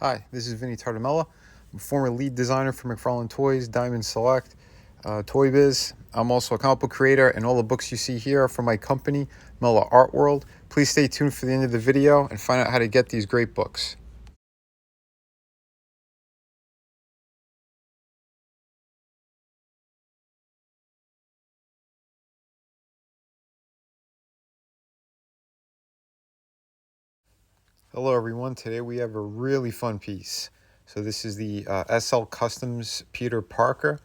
Hi, this is Vinnieart. I'm a former lead designer for McFarlane Toys, Diamond Select, Toy Biz. I'm also a comic book creator, and all the books you see here are from my company, Mella Art World. Please stay tuned for the end of the video and find out how to get these great books. Hello everyone, today we have a really fun piece. So this is the SL Customs Peter Parker,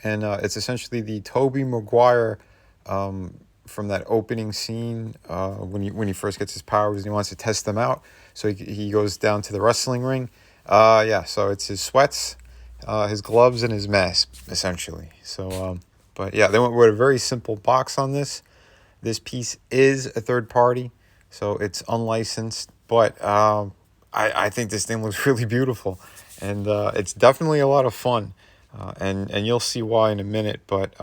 and it's essentially the Tobey Maguire from that opening scene when he first gets his powers and he wants to test them out. So he goes down to the wrestling ring. So it's his sweats, his gloves, and his mask, essentially. But yeah, they went with a very simple box on this. This piece is a third party, so it's unlicensed, but I think this thing looks really beautiful, and it's definitely a lot of fun, and you'll see why in a minute. But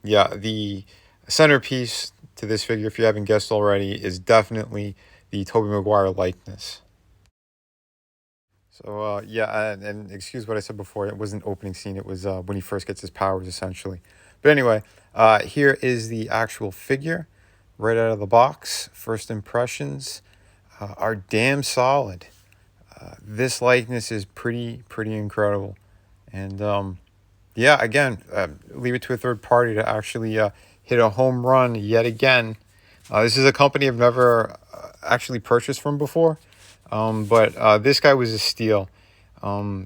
yeah, the centerpiece to this figure, if you haven't guessed already, is definitely the Tobey Maguire likeness. So yeah, and excuse what I said before. It wasn't opening scene. It was when he first gets his powers, essentially. But anyway, here is the actual figure, right out of the box. First impressions are damn solid. This likeness is pretty incredible, and yeah, again, leave it to a third party to actually hit a home run yet again. This is a company I've never actually purchased from before. But this guy was a steal.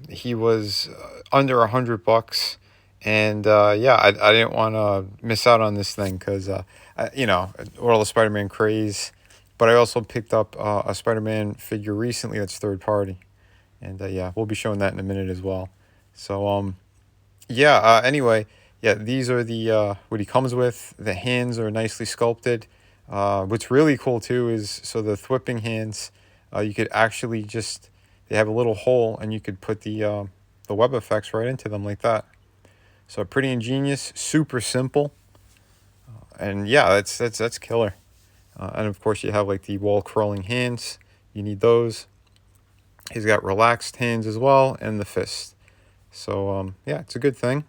He was under $100, and yeah, I didn't want to miss out on this thing because you know, all the Spider-Man craze. But I also picked up a Spider-Man figure recently that's third party, and yeah, we'll be showing that in a minute as well. So yeah. Anyway, yeah, these are the what he comes with. The hands are nicely sculpted. What's really cool too is the thwipping hands. You could actually they have a little hole, and you could put the web effects right into them like that. So pretty ingenious, super simple, and yeah, that's killer. And of course, you have like the wall crawling hands. You need those. He's got relaxed hands as well, and the fist. So yeah, it's a good thing.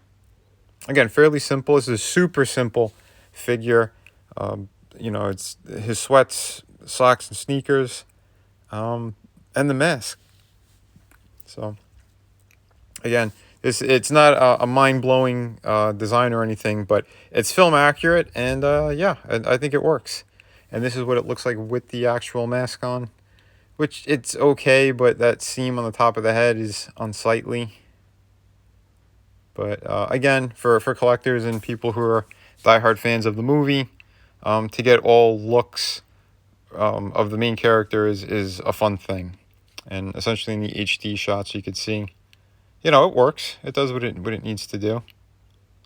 Again, fairly simple. This is a super simple figure. You know, it's his sweats, socks, and sneakers, and the mask. So again, it's not a mind-blowing design or anything, but it's film accurate, and yeah, I think it works. And this is what it looks like with the actual mask on, which it's okay, but that seam on the top of the head is unsightly. But again, for collectors and people who are diehard fans of the movie, to get all looks of the main character is a fun thing. And essentially in the HD shots, you could see, you know, it works. It does what it needs to do.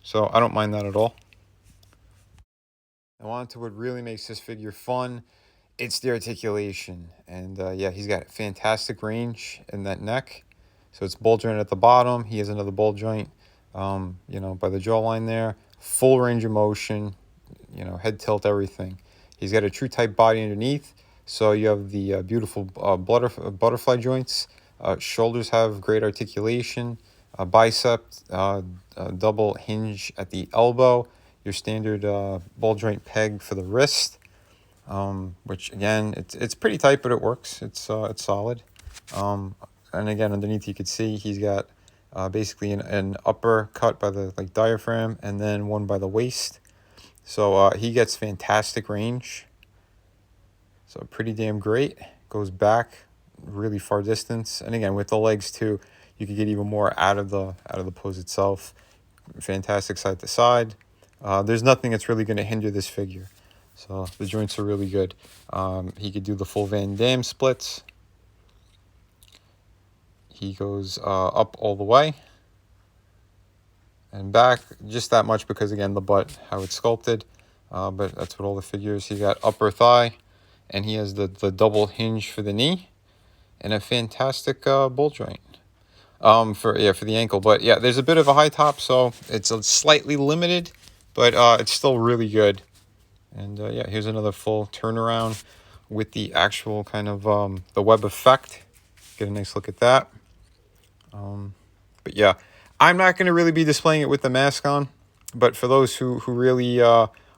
So I don't mind that at all. And on to what really makes this figure fun. It's the articulation. And yeah, he's got fantastic range in that neck. So it's ball joint at the bottom. He has another ball joint, you know, by the jawline there. Full range of motion, you know, head tilt, everything. He's got a true type body underneath. So you have the beautiful butterfly joints. Shoulders have great articulation. Bicep, double hinge at the elbow. Your standard ball joint peg for the wrist. Which again, it's pretty tight, but it works. It's solid. And again, underneath you could see he's got basically an upper cut by the diaphragm, and then one by the waist. So he gets fantastic range. So pretty damn great. Goes back really far distance, and again with the legs too, you could get even more out of the pose itself. Fantastic side to side. There's nothing that's really going to hinder this figure. So the joints are really good. He could do the full Van Damme splits. He goes up all the way and back just that much because, again, the butt, how it's sculpted. But that's what all the figures. He got upper thigh, and he has the double hinge for the knee, and a fantastic ball joint for the ankle. But yeah, there's a bit of a high top, so it's slightly limited, but it's still really good. And yeah, here's another full turnaround with the actual kind of the web effect. Get a nice look at that. But yeah, I'm not going to really be displaying it with the mask on. But for those who really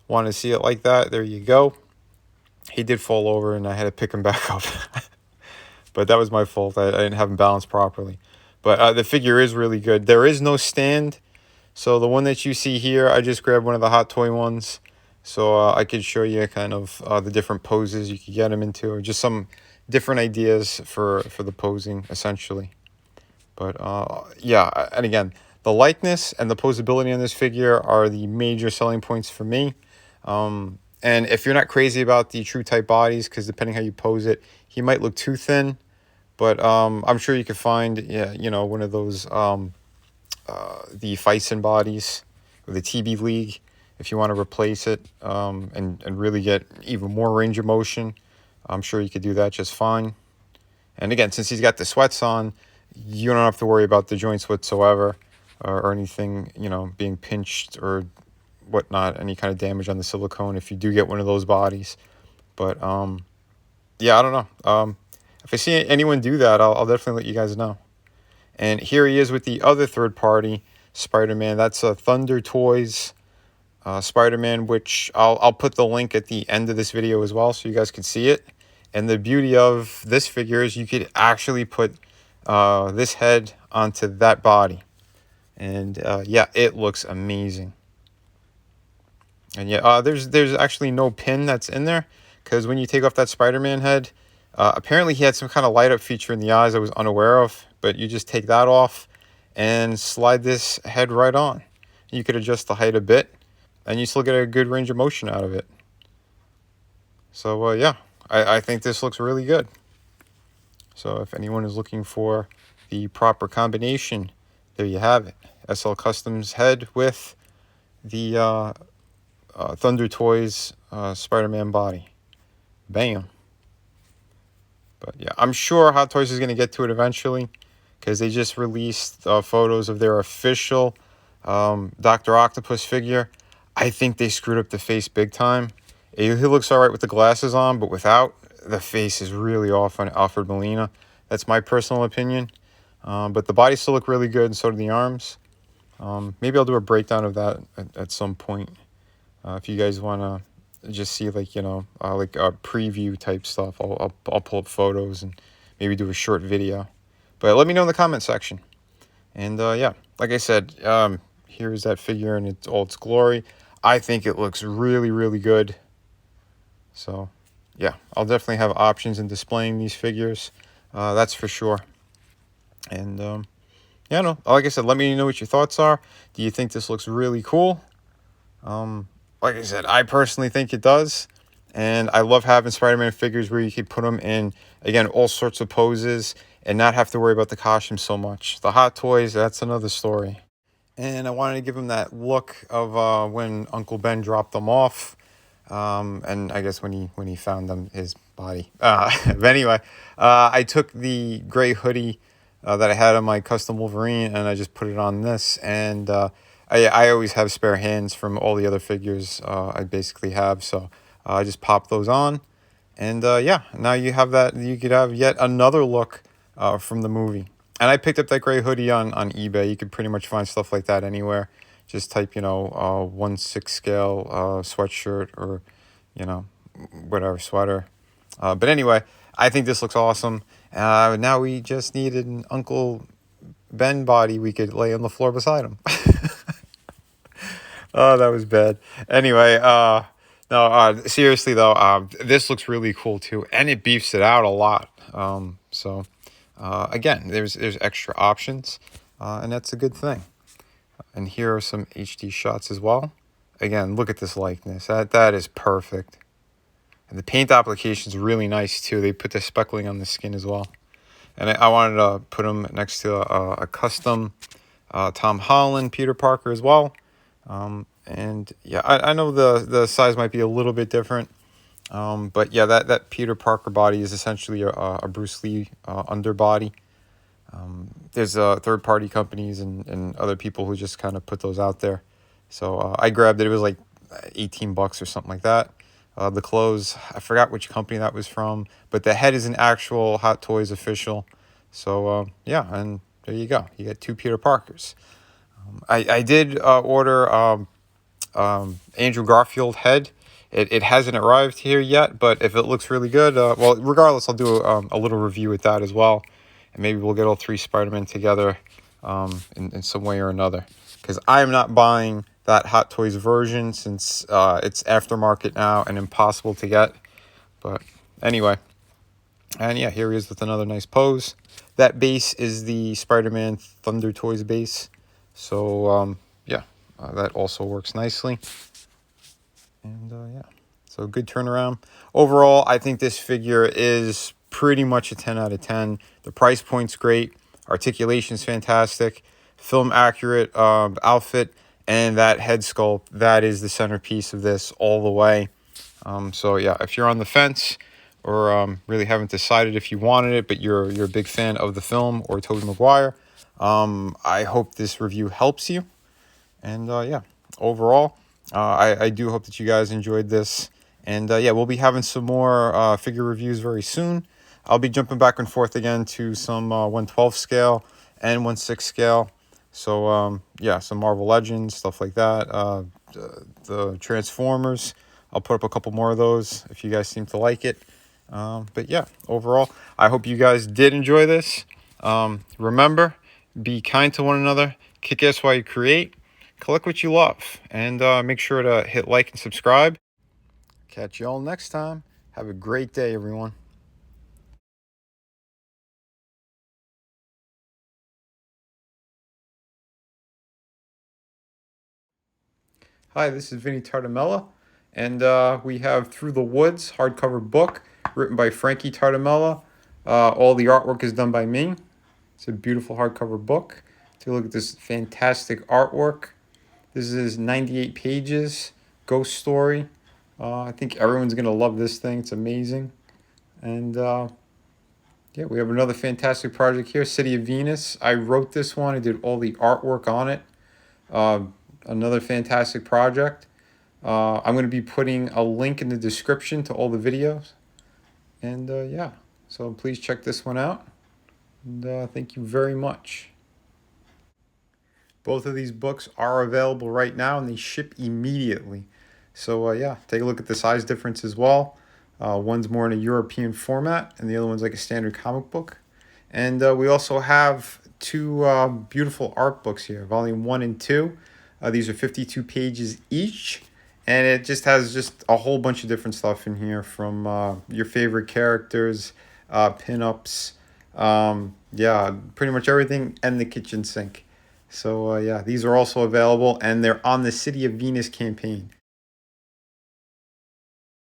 want to see it like that, there you go. He did fall over, and I had to pick him back up. But that was my fault. I didn't have him balanced properly. But the figure is really good. There is no stand. So the one that you see here, I just grabbed one of the Hot Toy ones. So I could show you kind of the different poses you could get him into. Or just some different ideas for the posing, essentially. But yeah, and again, the likeness and the posability on this figure are the major selling points for me. And if you're not crazy about the true type bodies, because depending how you pose it, he might look too thin. But I'm sure you could find, yeah, you know, one of those the Fison bodies or the TB League if you want to replace it and really get even more range of motion. I'm sure you could do that just fine. And again, since he's got the sweats on, you don't have to worry about the joints whatsoever or anything, you know, being pinched or whatnot, any kind of damage on the silicone if you do get one of those bodies. But yeah, I don't know. If I see anyone do that, I'll definitely let you guys know. And here he is with the other third-party Spider-Man. That's Thunder Toys Spider-Man, which I'll put the link at the end of this video as well so you guys can see it. And the beauty of this figure is you could actually put this head onto that body. And yeah, it looks amazing. And yeah, there's actually no pin that's in there, because when you take off that Spider-Man head, apparently he had some kind of light up feature in the eyes I was unaware of, but you just take that off and slide this head right on. You could adjust the height a bit, and you still get a good range of motion out of it. So yeah, I think this looks really good. So if anyone is looking for the proper combination, there you have it. SL Customs head with the Thunder Toys Spider-Man body. Bam. But yeah, I'm sure Hot Toys is going to get to it eventually, because they just released photos of their official Dr. Octopus figure. I think they screwed up the face big time. He looks all right with the glasses on, but without, the face is really off on Alfred Molina. That's my personal opinion. But the body still look really good, and so do the arms. Maybe I'll do a breakdown of that at some point. If you guys want to just see, like, you know, like a preview type stuff, I'll pull up photos and maybe do a short video. But let me know in the comment section. And yeah, like I said, here's that figure in all its glory. I think it looks really, really good. So yeah, I'll definitely have options in displaying these figures. That's for sure. And yeah, no, like I said, let me know what your thoughts are. Do you think this looks really cool? Like I said, I personally think it does. And I love having Spider-Man figures where you can put them in, again, all sorts of poses and not have to worry about the costume so much. The Hot Toys, that's another story. And I wanted to give him that look of when Uncle Ben dropped them off. And I guess when he found them, his body. But anyway, I took the gray hoodie that I had on my custom Wolverine, and I just put it on this. And I always have spare hands from all the other figures I basically have. So I just pop those on. And yeah, now you have that. You could have yet another look from the movie. And I picked up that gray hoodie on eBay. You could pretty much find stuff like that anywhere. Just type, you know, 1/6 scale sweatshirt or, you know, whatever, sweater. But anyway, I think this looks awesome. Now we just needed an Uncle Ben body we could lay on the floor beside him. Oh, that was bad. Anyway, no, seriously though, this looks really cool too, and it beefs it out a lot. So again, there's extra options, and that's a good thing. And here are some HD shots as well. Again, look at this likeness. That is perfect. And the paint application is really nice too. They put the speckling on the skin as well. And I wanted to put them next to a custom Tom Holland Peter Parker as well. And yeah, I know the size might be a little bit different. But yeah, that Peter Parker body is essentially a Bruce Lee underbody. There's third-party companies and other people who just kind of put those out there. So I grabbed it. It was like $18 or something like that. The clothes, I forgot which company that was from, but the head is an actual Hot Toys official. So yeah, and there you go. You got two Peter Parkers. I did order Andrew Garfield head. It hasn't arrived here yet, but if it looks really good, well, regardless, I'll do a little review with that as well. And maybe we'll get all three Spider-Man together in some way or another. Because I am not buying that Hot Toys version since it's aftermarket now and impossible to get. But anyway, and yeah, here he is with another nice pose. That base is the Spider-Man Thunder Toys base. So yeah, that also works nicely. And yeah, so good turnaround. Overall, I think this figure is pretty much a 10 out of 10. The price point's great. Articulation's fantastic. Film accurate outfit. And that head sculpt, that is the centerpiece of this all the way. So yeah, if you're on the fence or really haven't decided if you wanted it, but you're a big fan of the film or Tobey Maguire, I hope this review helps you. And yeah, overall, I do hope that you guys enjoyed this. And yeah, we'll be having some more figure reviews very soon. I'll be jumping back and forth again to some 1/12 scale and 1/6 scale. So yeah, some Marvel Legends, stuff like that. The Transformers, I'll put up a couple more of those if you guys seem to like it. But yeah, overall, I hope you guys did enjoy this. Remember, be kind to one another, kick ass while you create, collect what you love, and make sure to hit like and subscribe. Catch you all next time. Have a great day, everyone. Hi, this is Vinnie Tartamella, and we have Through the Woods hardcover book written by Frankie Tartamella. All the artwork is done by me. It's a beautiful hardcover book. Take a look at this fantastic artwork. This is 98 pages, ghost story. I think everyone's going to love this thing. It's amazing. And yeah, we have another fantastic project here, City of Venus. I wrote this one. I did all the artwork on it. Another fantastic project. I'm going to be putting a link in the description to all the videos. And yeah, so please check this one out. And thank you very much. Both of these books are available right now and they ship immediately. So yeah, take a look at the size difference as well. One's more in a European format and the other one's like a standard comic book. And we also have two beautiful art books here, volume 1 and 2. These are 52 pages each. And it just has just a whole bunch of different stuff in here from your favorite characters, pinups, yeah, pretty much everything, and the kitchen sink. So yeah, these are also available, and they're on the City of Venus campaign.